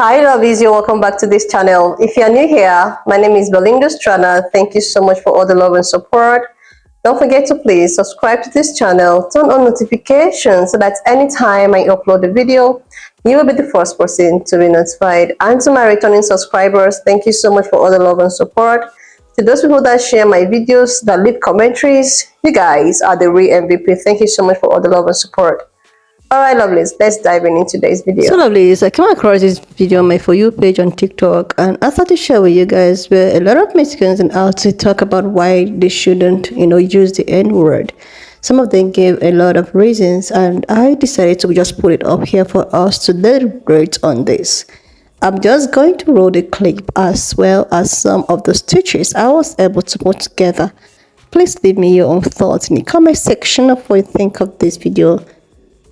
Hi lovies, you're welcome back to this channel. If you're new here, my name is Belinda Strana. Thank you so much for all the love and support. Don't forget to please subscribe to this channel, turn on notifications so that anytime I upload a video, you will be the first person to be notified. And to my returning subscribers, thank you so much for all the love and support. To those people that share my videos, that leave commentaries, you guys are the real MVP. Thank you so much for all the love and support. Alright lovelies, let's dive in into today's video. So lovelies, I came across this video on my For You page on TikTok, and I thought to share with you guys where a lot of Mexicans and out to talk about why they shouldn't, use the N-word. Some of them gave a lot of reasons, and I decided to just put it up here for us to deliberate on this. I'm just going to roll the clip as well as some of the stitches I was able to put together. Please leave me your own thoughts in the comment section of what you think of this video.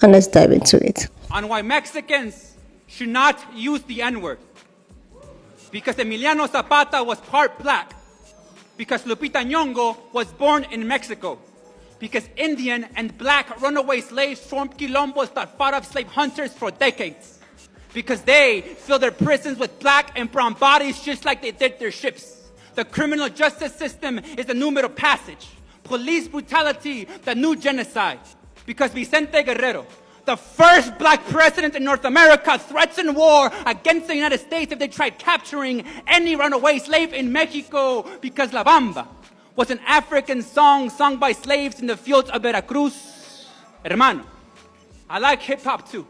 And let's dive into it. On why Mexicans should not use the N-word. Because Emiliano Zapata was part black. Because Lupita Nyong'o was born in Mexico. Because Indian and black runaway slaves formed quilombos that fought off slave hunters for decades. Because they fill their prisons with black and brown bodies just like they did their ships. The criminal justice system is the new middle passage. Police brutality, the new genocide. Because Vicente Guerrero, the first black president in North America, threatened war against the United States if they tried capturing any runaway slave in Mexico. Because La Bamba was an African song sung by slaves in the fields of Veracruz. Hermano, I like hip hop too.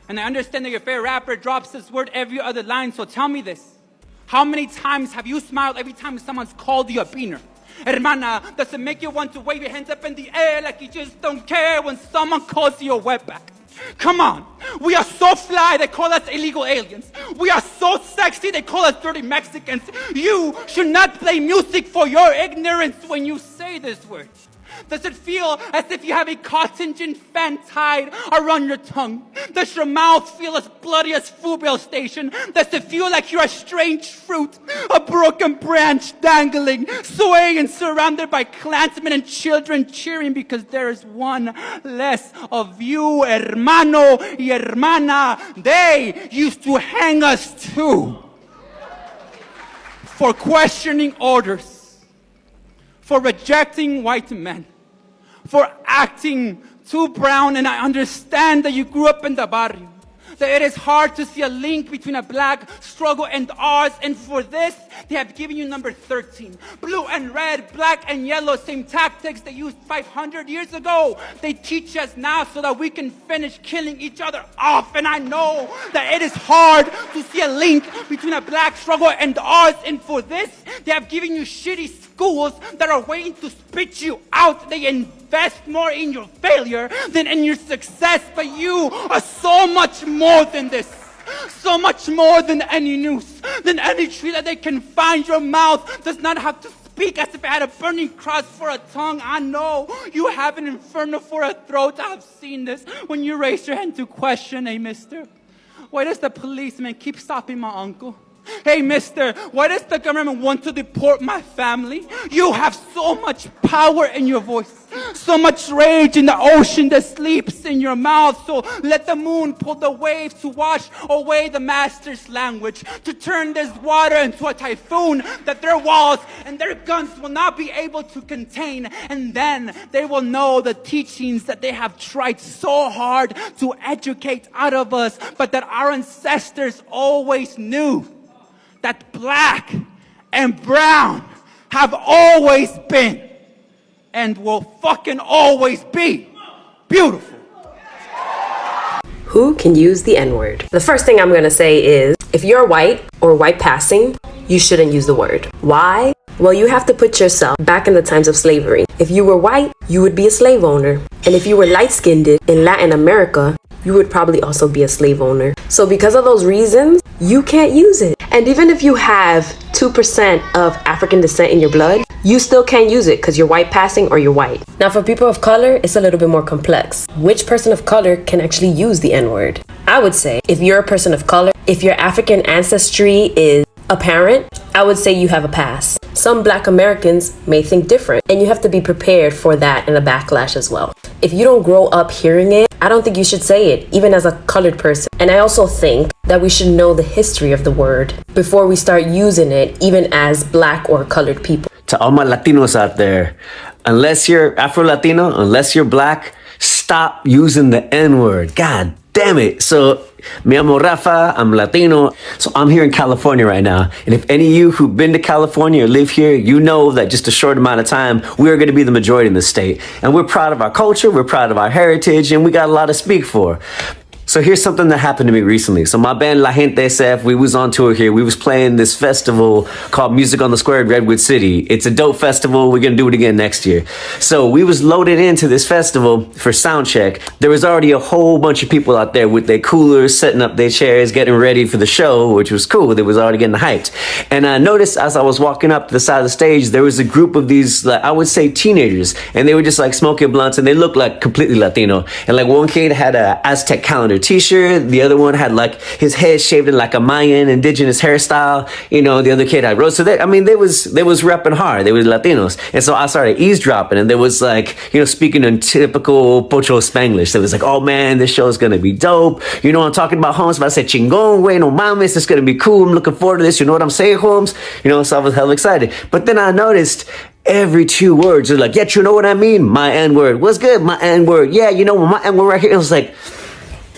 And I understand that your favorite rapper drops this word every other line, so tell me this. How many times have you smiled every time someone's called you a beaner? Hermana, does it make you want to wave your hands up in the air like you just don't care when someone calls you a wetback? Come on, we are so fly, they call us illegal aliens. We are so sexy, they call us dirty Mexicans. You should not play music for your ignorance when you say this word. Does it feel as if you have a cotton gin fan tied around your tongue? Does your mouth feel as bloody as Fubel Station? Does it feel like you're a strange fruit, a broken branch dangling, swaying and surrounded by Klansmen and children cheering because there is one less of you, hermano y hermana? They used to hang us too for questioning orders, for rejecting white men, for acting too brown. And I understand that you grew up in the barrio, that it is hard to see a link between a black struggle and ours. And for this, they have given you number 13. Blue and red, black and yellow, same tactics they used 500 years ago. They teach us now so that we can finish killing each other off. And I know that it is hard to see a link between a black struggle and ours. And for this, they have given you shitty schools that are waiting to spit you out. They invest more in your failure than in your success. But you are so much more than this. So much more than any news, than any tree that they can find. Your mouth does not have to speak as if it had a burning cross for a tongue. I know you have an inferno for a throat. I've seen this when you raise your hand to question, hey mister, why does the policeman keep stopping my uncle? Hey mister, why does the government want to deport my family? You have so much power in your voice, so much rage in the ocean that sleeps in your mouth. So let the moon pull the waves to wash away the master's language, to turn this water into a typhoon that their walls and their guns will not be able to contain. And then they will know the teachings that they have tried so hard to educate out of us, but that our ancestors always knew. That black and brown have always been and will fucking always be beautiful. Who can use the N-word? The first thing I'm gonna say is, if you're white or white passing, you shouldn't use the word. Why? Well, you have to put yourself back in the times of slavery. If you were white, you would be a slave owner. And if you were light-skinned in Latin America, you would probably also be a slave owner. So because of those reasons, you can't use it. And even if you have 2% of African descent in your blood, you still can't use it because you're white passing or you're white. Now for people of color, it's a little bit more complex. Which person of color can actually use the N-word? I would say if you're a person of color, if your African ancestry is apparent, I would say you have a pass. Some Black Americans may think different, and you have to be prepared for that and a backlash as well. If you don't grow up hearing it, I don't think you should say it, even as a colored person. And I also think that we should know the history of the word before we start using it, even as black or colored people. To all my Latinos out there, unless you're Afro-Latino, unless you're black, stop using the N-word. God damn it. So, me llamo Rafa, I'm Latino. So I'm here in California right now. And if any of you who've been to California or live here, you know that just a short amount of time, we are going to be the majority in the state. And we're proud of our culture, we're proud of our heritage, and we got a lot to speak for. So here's something that happened to me recently. So my band La Gente SF, we was on tour here. We was playing this festival called Music on the Square in Redwood City. It's a dope festival. We're gonna do it again next year. So we was loaded into this festival for sound check. There was already a whole bunch of people out there with their coolers, setting up their chairs, getting ready for the show, which was cool. They was already getting hyped. And I noticed as I was walking up to the side of the stage, there was a group of these, like, I would say teenagers, and they were just like smoking blunts, and they looked like completely Latino. And like one kid had a Aztec calendar t-shirt, the other one had like his head shaved in like a Mayan indigenous hairstyle, you know, the other kid had rose. So they, I mean, they was repping hard. They was Latinos. And so I started eavesdropping, and there was like, you know, speaking in typical Pocho Spanglish. So it was like, oh man, this show is gonna be dope. You know, I'm talking about Holmes, but I said, chingon, wey, no mames, it's gonna be cool. I'm looking forward to this. You know what I'm saying, Holmes? You know, so I was hella excited. But then I noticed every 2 words are like, yeah, you know what I mean? My N-word. What's good? My N-word. Yeah, you know, my N-word right here. It was like,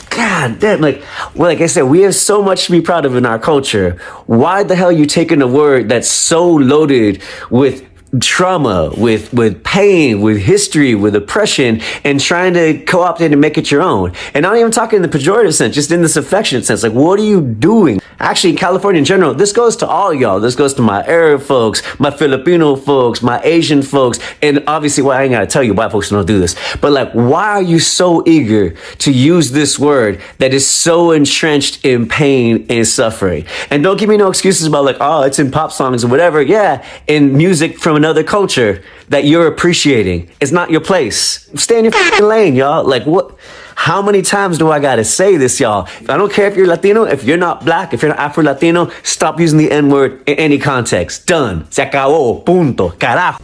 God damn, like, well, like I said, we have so much to be proud of in our culture. Why the hell are you taking a word that's so loaded with trauma, with pain, with history, with oppression, and trying to co-opt it and make it your own? And not even talking in the pejorative sense, just in this affectionate sense. Like, what are you doing? Actually, in California in general, this goes to all y'all. This goes to my Arab folks, my Filipino folks, my Asian folks, and obviously, well, I ain't gotta tell you white folks don't do this. But like, why are you so eager to use this word that is so entrenched in pain and suffering? And don't give me no excuses about like, oh, it's in pop songs or whatever. Yeah, in music from another culture that you're appreciating. It's not your place. Stay in your fucking lane, y'all. Like, what? How many times do I gotta say this, y'all? I don't care if you're Latino, if you're not black, if you're not Afro-Latino, stop using the N-word in any context. Done. Se acabó. Punto. Carajo.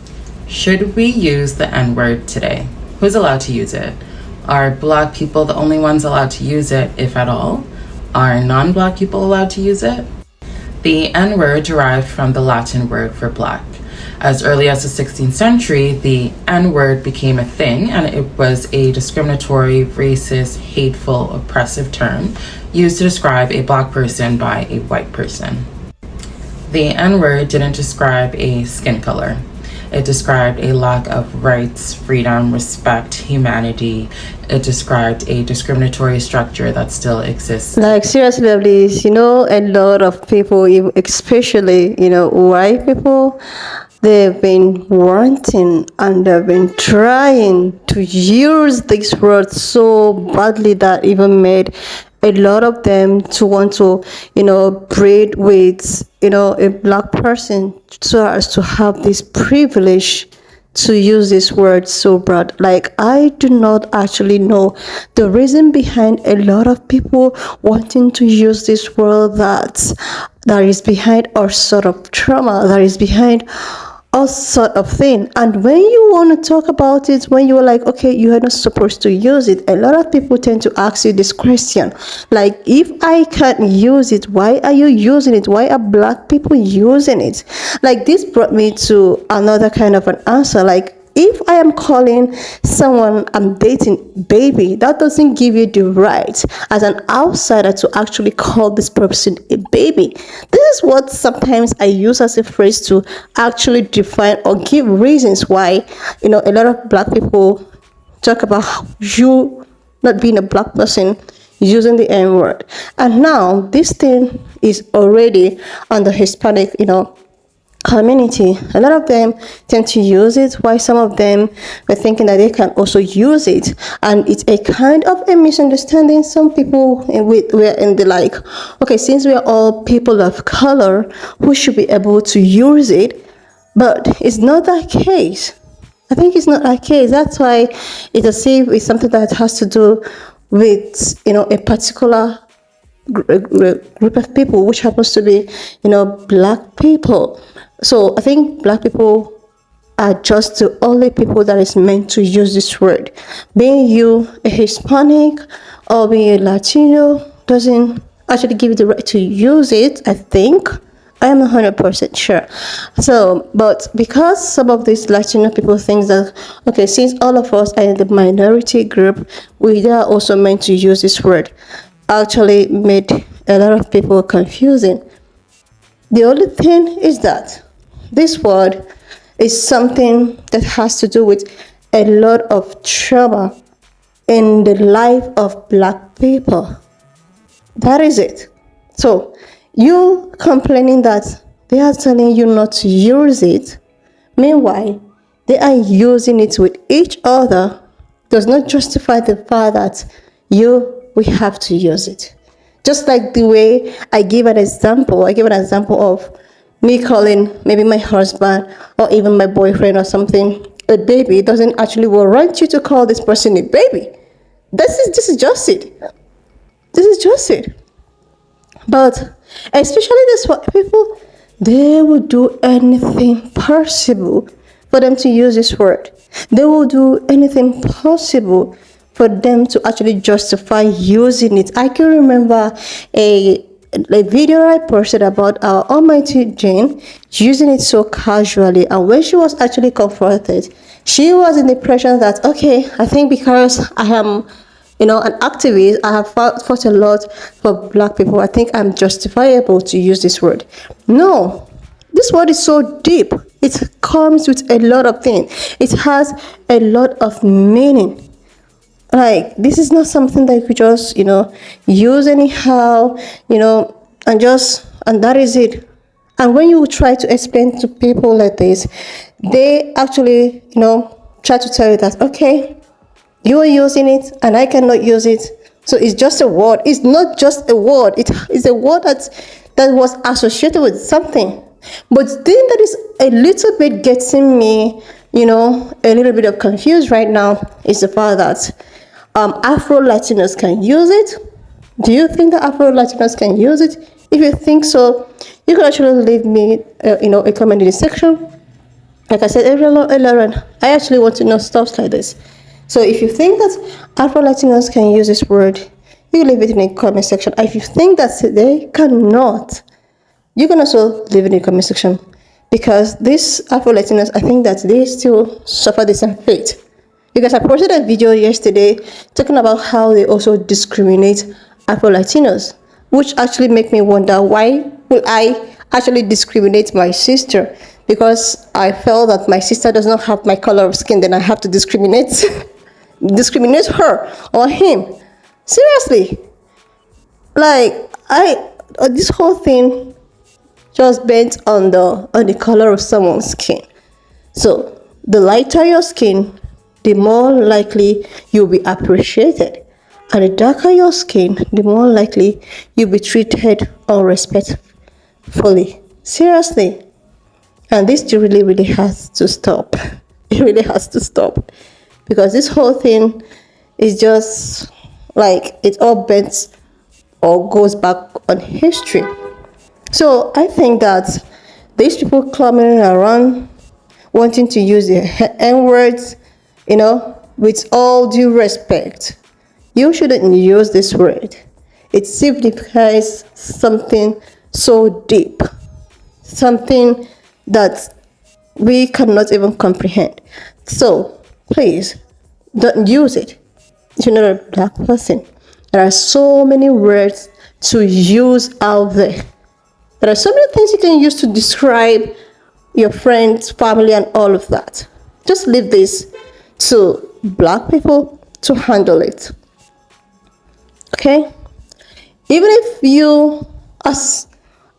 Should we use the N-word today? Who's allowed to use it? Are black people the only ones allowed to use it, if at all? Are non-black people allowed to use it? The N-word derived from the Latin word for black. As early as the 16th century, the N-word became a thing, and it was a discriminatory, racist, hateful, oppressive term used to describe a black person by a white person. The N-word didn't describe a skin color. It described a lack of rights, freedom, respect, humanity. It described a discriminatory structure that still exists. Like, seriously, please, you know, a lot of people, especially, you know, white people, they've been wanting and they've been trying to use this word so badly that even made a lot of them to want to, you know, breed with, you know, a black person so as to have this privilege to use this word so broad. Like, I do not actually know the reason behind a lot of people wanting to use this word that is behind all sort of trauma, that is behind all sort of thing. And when you want to talk about it, when you're like, okay, you are not supposed to use it, a lot of people tend to ask you this question, like, if I can't use it, why are you using it? Why are black people using it? Like, this brought me to another kind of an answer. Like, if I am calling someone I'm dating baby, that doesn't give you the right as an outsider to actually call this person a baby. This is what sometimes I use as a phrase to actually define or give reasons why, you know, a lot of black people talk about you not being a black person using the N-word. And now this thing is already on the Hispanic, you know, community. A lot of them tend to use it, while some of them were thinking that they can also use it, and it's a kind of a misunderstanding. Some people were in the like, okay, since we are all people of color, who should be able to use it? But it's not that case. I think it's not that case. That's why it's as if it's something that has to do with, you know, a particular group of people, which happens to be, you know, black people. So I think black people are just the only people that is meant to use this word. Being you a Hispanic or being a Latino doesn't actually give you the right to use it, I think. I am 100% sure. So, but because some of these Latino people think that, okay, since all of us are in the minority group, we are also meant to use this word, actually made a lot of people confusing. The only thing is that this word is something that has to do with a lot of trauma in the life of Black people. That is it. So, you complaining that they are telling you not to use it, meanwhile, they are using it with each other, does not justify the fact that we have to use it. Just like the way I give an example of me calling maybe my husband or even my boyfriend or something a baby, doesn't actually warrant you to call this person a baby. This is just it. This is just it. But especially this white people, they will do anything possible for them to use this word. They will do anything possible for them to actually justify using it. I can remember a video I posted about our almighty Jane using it so casually, and when she was actually confronted, she was in the impression that, okay, I think because I am an activist, I have fought a lot for Black people, I think I'm justifiable to use this word. No, this word is so deep. It comes with a lot of things. It has a lot of meaning. Like, this is not something that you could just, use anyhow, and that is it. And when you try to explain to people like this, they actually, try to tell you that, okay, you are using it and I cannot use it. So it's just a word. It's not just a word. It is a word that was associated with something. But the thing that is a little bit getting me, a little bit of confused right now is the fact that Afro-Latinos can use it. Do you think that Afro-Latinos can use it? If you think so, you can actually leave me, a comment in the section. Like I said earlier on, I actually want to know stuff like this. So if you think that Afro-Latinos can use this word, you leave it in the comment section. If you think that they cannot, you can also leave it in the comment section. Because these Afro-Latinos, I think that they still suffer the same fate. Because I posted a video yesterday talking about how they also discriminate Afro-Latinos, which actually make me wonder, why will I actually discriminate my sister? Because I felt that my sister does not have my color of skin, then I have to discriminate her or him. Seriously. Like, this whole thing just bent on the color of someone's skin. So the lighter your skin, the more likely you'll be appreciated. And the darker your skin, the more likely you'll be treated unrespectfully. Seriously. And this really, really has to stop. It really has to stop. Because this whole thing is just like it all bends or goes back on history. So I think that these people clamoring around, wanting to use the N-words, with all due respect, you shouldn't use this word. It signifies something so deep, something that we cannot even comprehend. So please don't use it if you're not a Black person. There are so many words to use out there. There are so many things you can use to describe your friends, family, and all of that. Just leave this to Black people to handle it. Okay? Even if you, as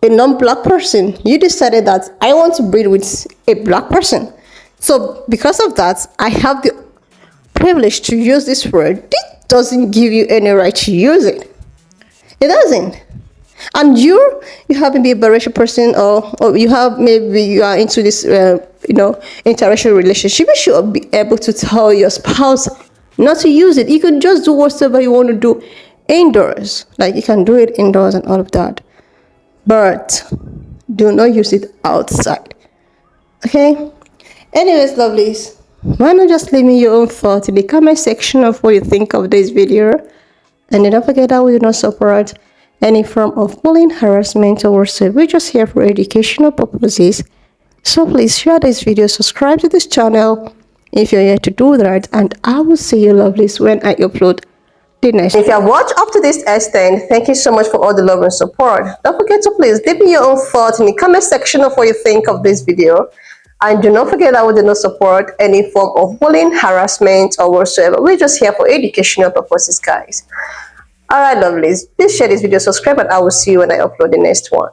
a non-Black person, you decided that I want to breed with a Black person. So because of that, I have the privilege to use this word. It doesn't give you any right to use it. It doesn't. And you have maybe a biracial person, or you are into this, interracial relationship. You should be able to tell your spouse not to use it. You can just do whatever you want to do indoors. Like, you can do it indoors and all of that. But do not use it outside. Okay? Anyways, lovelies, why not just leave me your own thoughts in the comment section of what you think of this video. And don't forget that we do not support any form of bullying, harassment, or worship. We're just here for educational purposes. So please share this video, subscribe to this channel if you're yet to do that, and I will see you lovelies when I upload the next. If you have watched up to this extent, thank you so much for all the love and support. Don't forget to please leave me your own thoughts in the comment section of what you think of this video. And do not forget that we do not support any form of bullying, harassment, or whatsoever. We're just here for educational purposes, guys. Alright, lovelies. Please share this video, subscribe, and I will see you when I upload the next one.